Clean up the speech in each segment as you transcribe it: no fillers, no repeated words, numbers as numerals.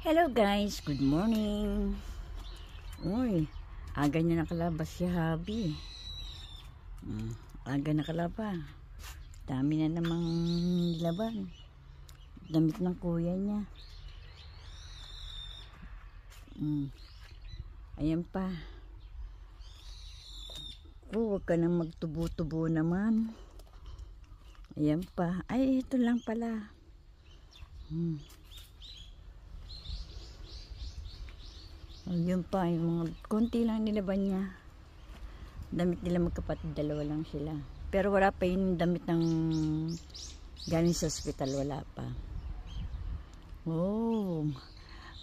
Hello guys, good morning. Uy, aga niya nakalabas si Habi. Aga nakalaba. Dami na namang laban. Damit ng kuya niya. Ayan pa. Huwag ka nang magtubo-tubo naman. Ayan pa. Ay, ito lang pala. Yun pa, yung mga konti lang nilaban niya. Damit nila magkapatid, dalawa lang sila. Pero wala pa yung damit ng galing sa ospital, wala pa. Oh,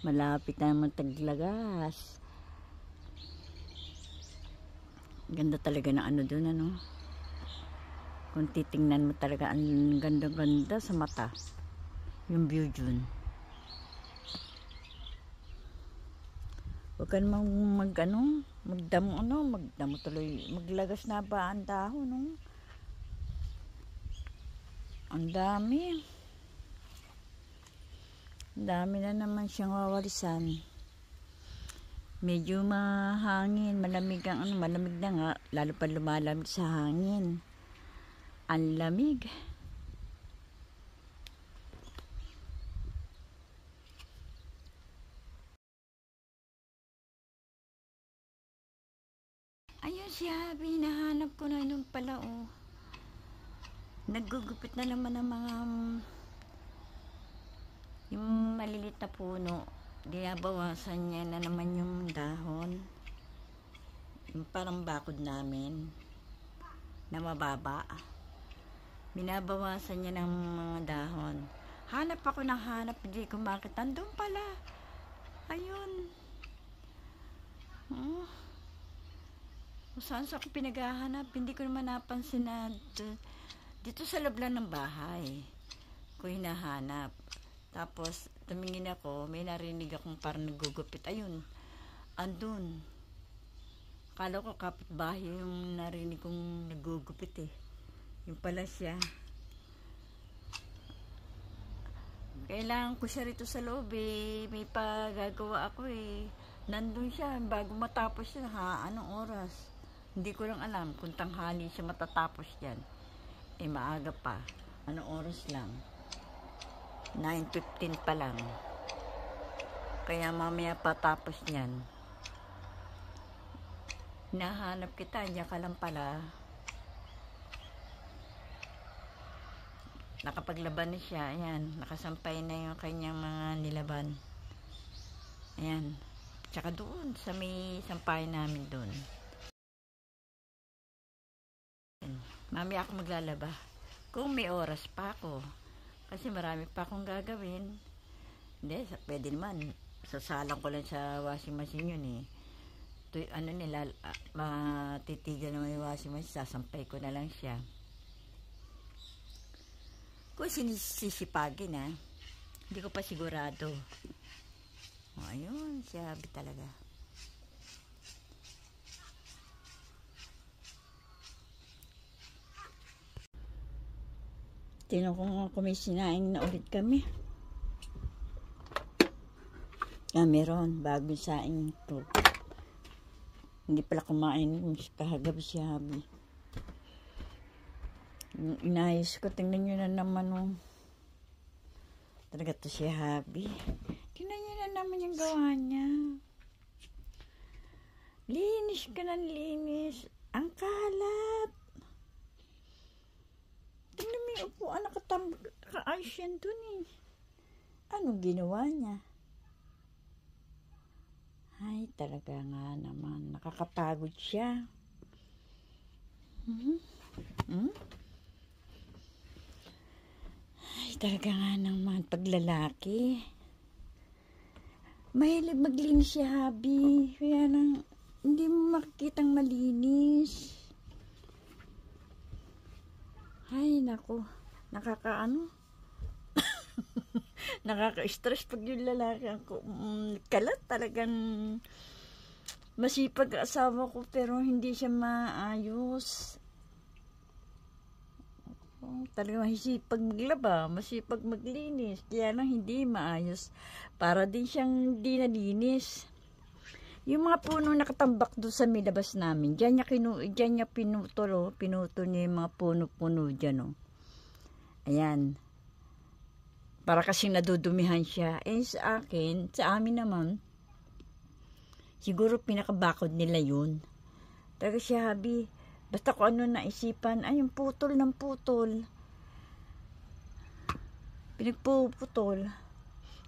malapit na naman Taglagas. Ganda talaga ng ano dun, ano. Kung titingnan mo talaga, ang ganda-ganda sa mata. Yung view dun. Huwag ka namang magdamo tuloy. Maglagas na ba ang dahon, no? Ang dami. Ang dami na naman siyang wawalisan. Medyo mahangin, malamig na nga, lalo pa lumalamig sa hangin. Ang lamig. Ayun si Habi, nahanap ko na yun pala, oh. Naggugupit na naman ng mga yung malilit na puno. Dinabawasan niya na naman yung dahon. Yung parang bakod namin na mababa. Binabawasan niya ng mga dahon. Hanap ako ng hanap, hindi ko makita. Andun pala. Ayun. Saan sa ako pinaghahanap? Hindi ko naman napansin na dito sa loob lang ng bahay ko hinahanap. Tapos tumingin ako, may narinig akong parang nagugupit. Ayun, andun. Kala ko kapitbahay yung narinig kong nagugupit eh. Yung pala siya. Kailangan ko siya rito sa loob eh. May pagagawa ako eh. Nandun siya bago matapos siya. Anong oras? Hindi ko lang alam kung tanghali siya matatapos yan. Eh maaga pa. Anong oras lang? 9:15 pa lang. Kaya mamaya patapos niyan. Nahanap kita, diyan ka lang pala. Nakapaglaban na siya. Ayan, nakasampay na yung kanyang mga nilaban. Ayan. Tsaka doon, sa may sampay namin doon. Mamaya ako maglalaba. Kung may oras pa ako. Kasi marami pa akong gagawin. Hindi, pwede naman. Sasalang ko lang sa washing machine yun eh. Ano nila, matitigal naman yung washing machine. Sasampay ko na lang siya. Kung sinisipagin ha. Hindi ko pa sigurado. Ayun, sabi talaga. Tinan ko nga kung may sinaing na ulit kami. Meron. Bagong saing ito. Hindi pala kumain. Kahagabi si Habi. Inayos ko. Tingnan nyo na naman. Oh. Talaga to si Habi. Tingnan nyo na naman yung gawa niya. Linis ka ng linis. Ang kalat. Tingnan mo yung upuan, naka-ayos yan dun eh. Anong ginawa niya? Ay, talaga nga naman. Nakakapagod siya. Ay, talaga nga naman. Paglalaki. Mahilig maglinis si Habi. Kaya nang hindi mo makikitang malinis. Ay, naku. Nakakaano? Nakaka-stress pag yung lalaki ako. Kalat talagang masipag asawa ko pero hindi siya maayos. Talagang masipag maglaba, masipag maglinis. Kaya lang hindi maayos. Para din siyang di nalinis. Yung mga puno nakatambak doon sa milabas namin, diyan niya pinutol, oh. Pinutol niya yung mga puno-puno dyan, oh. Ayan. Para kasing nadudumihan siya. Eh sa akin, sa amin naman, siguro pinakabakod nila yun. Talaga siya, habi. Basta kung ano naisipan, ay yung putol ng putol. Pinagpuputol.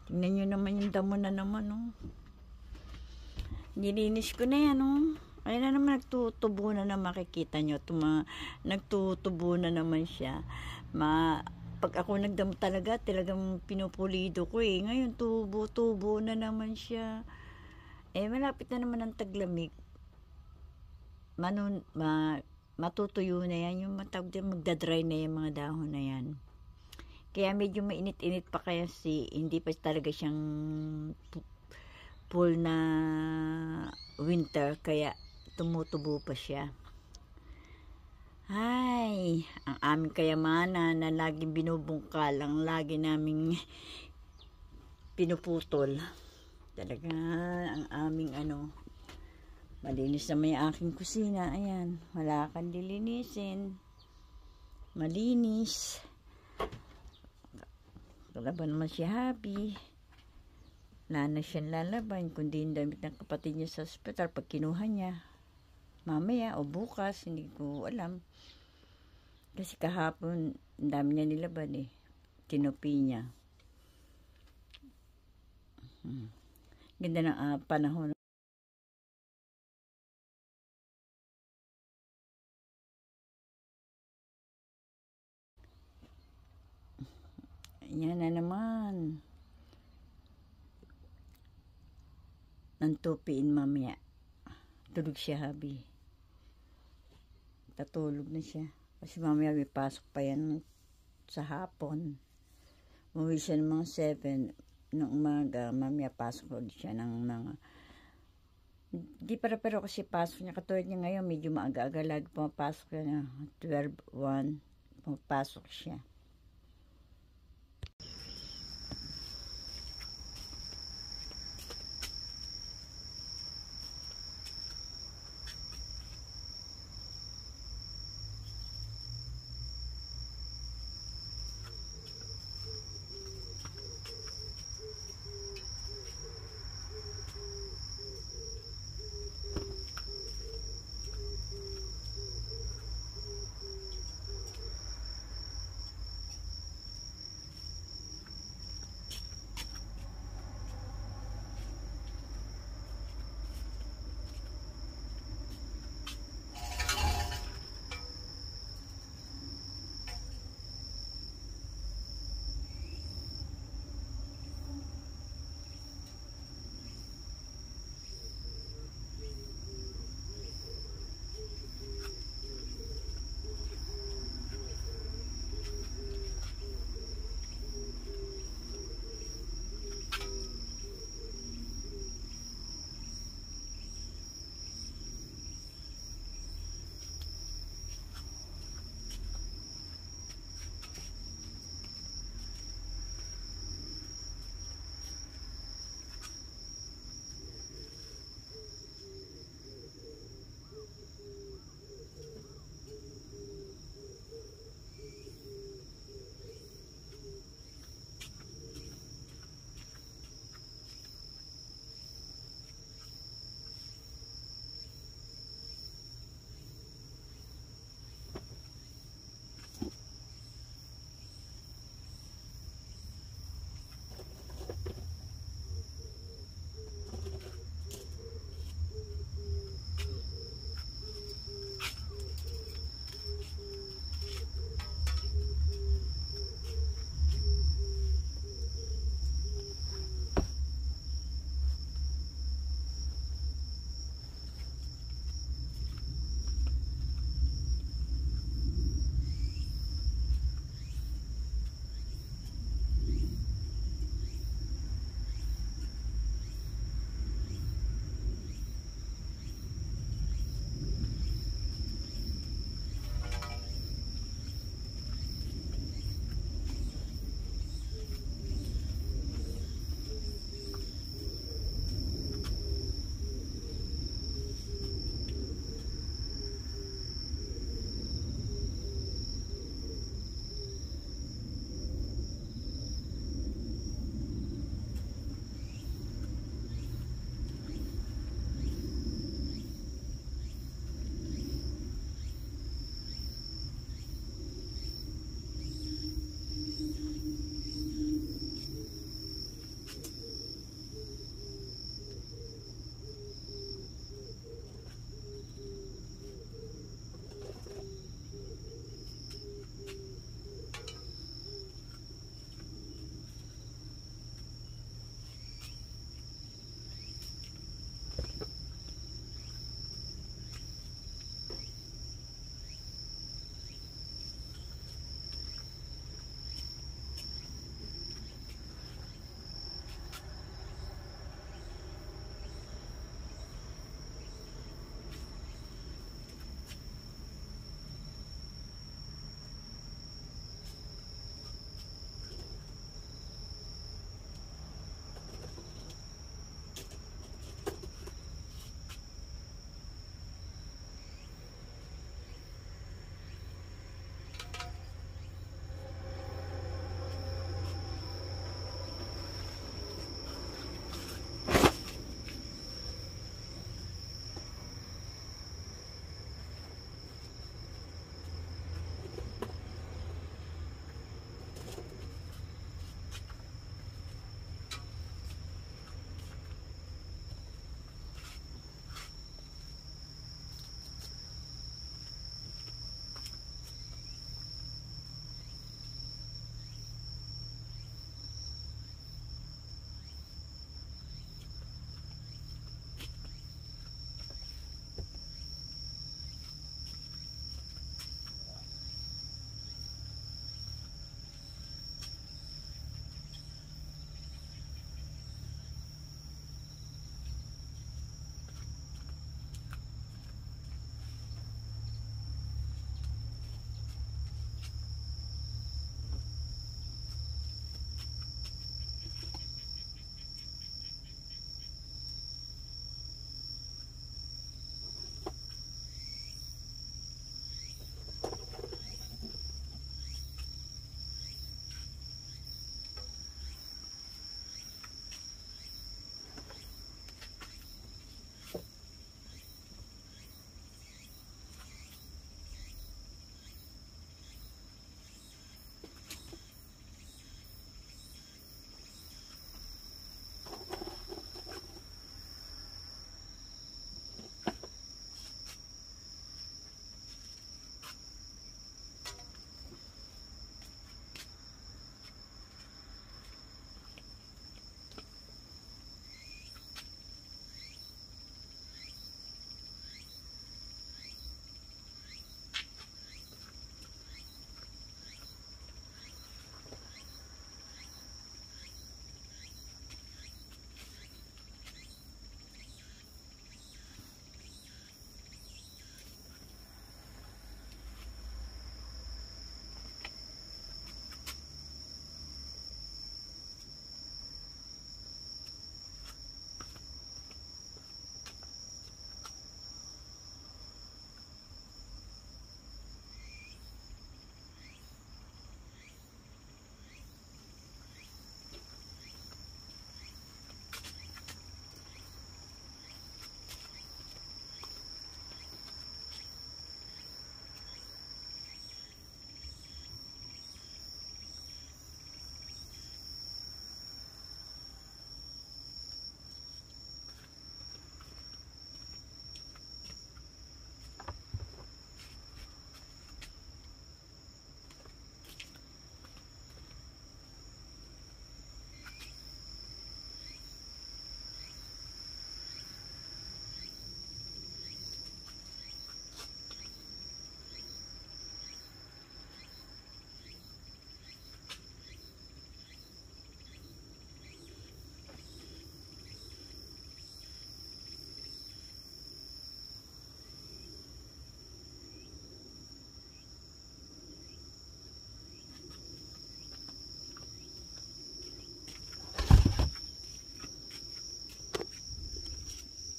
Tingnan nyo naman yung damo na naman, oh. Nilinis ko na yan, oh. Ayan na naman, nagtutubo na naman. Makikita nyo, nagtutubo na naman siya. Pag ako nagdamo talagang pinupulido ko eh. Ngayon, tubo-tubo na naman siya. Eh, malapit na naman ang taglamig. Matutuyo na yan. Yung magdadry na yung mga dahon na yan. Kaya medyo mainit-init pa kasi hindi pa talaga siyang full na winter, kaya tumutubo pa siya. Ay, ang aming kayamanan na laging binubungkal, ang lagi naming pinuputol. Talaga, ang aming malinis naman yung aking kusina. Ayan, wala kang dilinisin. Malinis. Lalaban naman siya, happy. Wala na siyang lalaban, kundi yung damit ng kapatid niya sa hospital pag kinuha niya. Mamaya o bukas, hindi ko alam. Kasi kahapon, ang dami niya nilaban eh. Tinupi niya. Ganda ng panahon. Yan na naman. Nantupiin mamaya. Tulog siya, habi. Tatulog na siya. Kasi mamaya may pasok pa yan sa hapon. Umuwi siya ng mga 7 ng umaga. Mamaya pasok ulit siya ng mga... Di pero kasi pasok niya. Katulad niya ngayon, medyo maaga-aga. Lagi pumapasok siya na 12, 1. Pumapasok siya.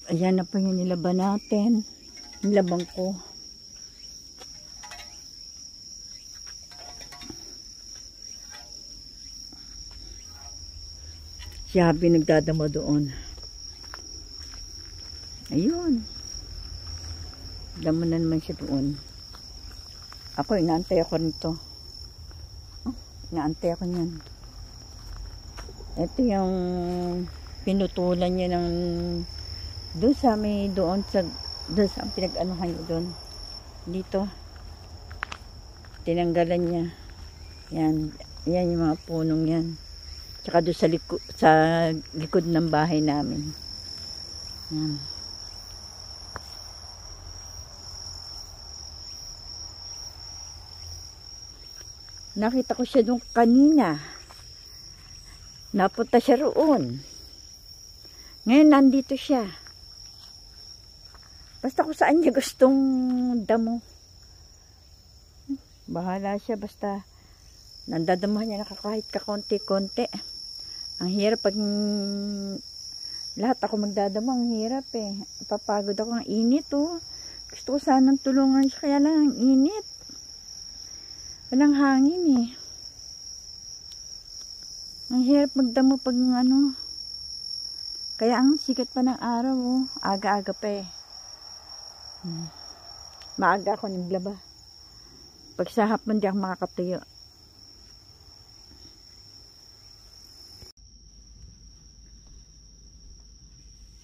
Ayan na po yung nilaban natin. Nilabang ko. Si Habi nagdadamo doon. Ayun. Damo na naman siya doon. Ako, inaantay ako nito. Oh, inaantay ako niyan. Ito yung pinutulan niya ng doon sa may doon sa pinag-anuhan niya doon. Dito. Tinanggalan niya. Yan. Yan yung mga punong yan. Tsaka doon sa likod ng bahay namin. Yan. Nakita ko siya doon kanina. Napunta siya roon. Ngayon nandito siya. Basta kung saan niya gustong damo. Bahala siya, basta nandadamuhan niya na kahit kakonti-konti. Ang hirap pag lahat ako magdadamo, ang hirap eh. Papagod ako, ang init oh. Gusto ko sanang tulungan siya, kaya lang ang init. Walang hangin eh. Ang hirap magdamo pag ano. Kaya ang sikat pa ng araw oh. Aga-aga pa eh. Maaga ako naglaba. Pag sa hapon di ako makakatuyo.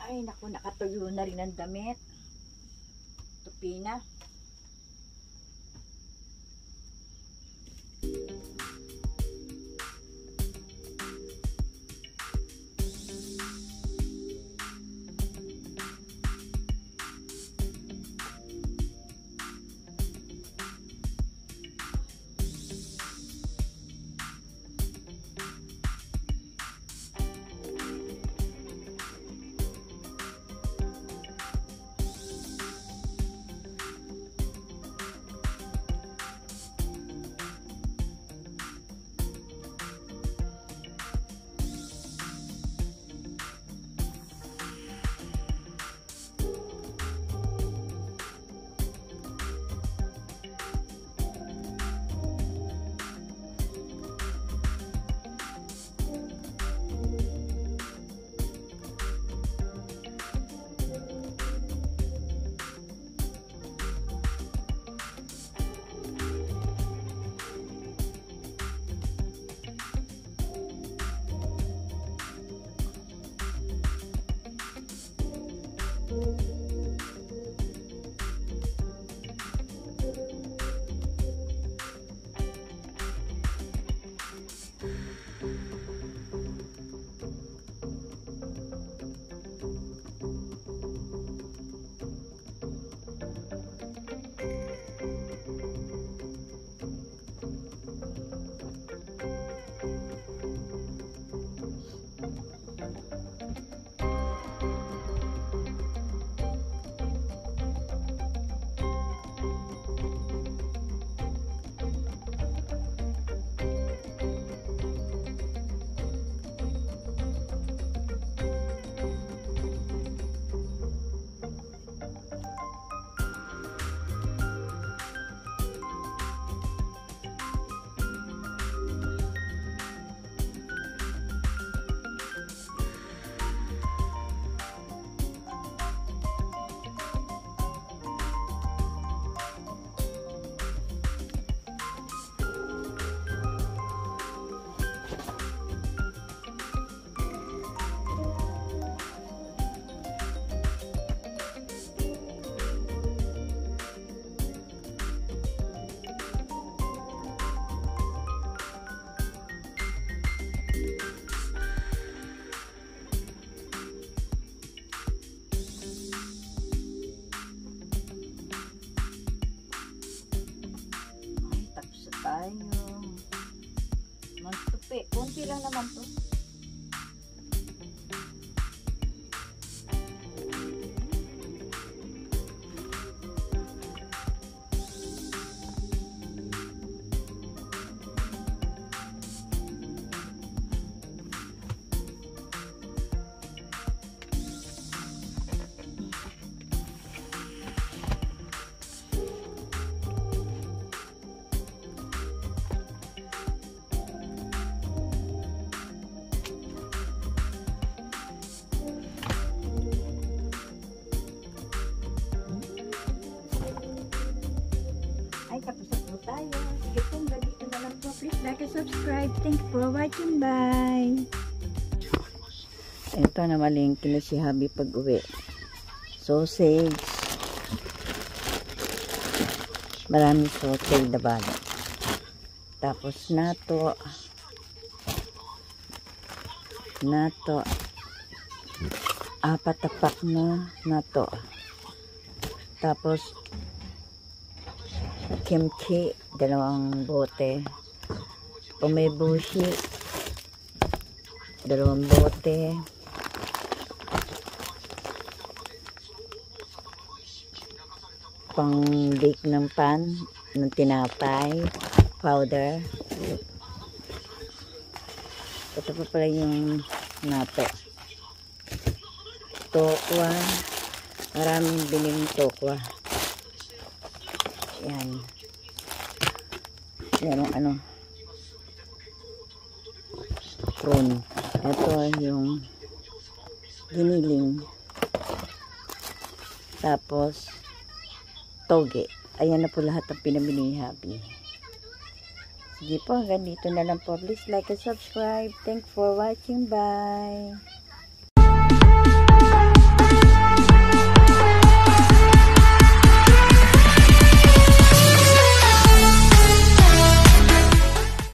Ay naku, nakatuyo na rin ang damit. Tupi na. tayo. Magtupi. Kunti lang naman to. subscribe. Thank you for watching. Bye. Ito na malingki na si Habi pag uwi. Sausage. Maraming sausage na bala. Tapos nato. Apat na pack na nato. Tapos kimchi, 2 bote. Umeboshi, 2 bote. Pang bake ng pan, ng tinapay, powder. Ito pa pala yung nato. Tokwa. Maraming biling tokwa. Yan. Merong prawn. Ito yung giniling. Tapos toge. Ayan na po lahat ang pinamili ni Habi. Sige po, hanggang dito na lang po. Please like and subscribe. Thanks for watching. Bye.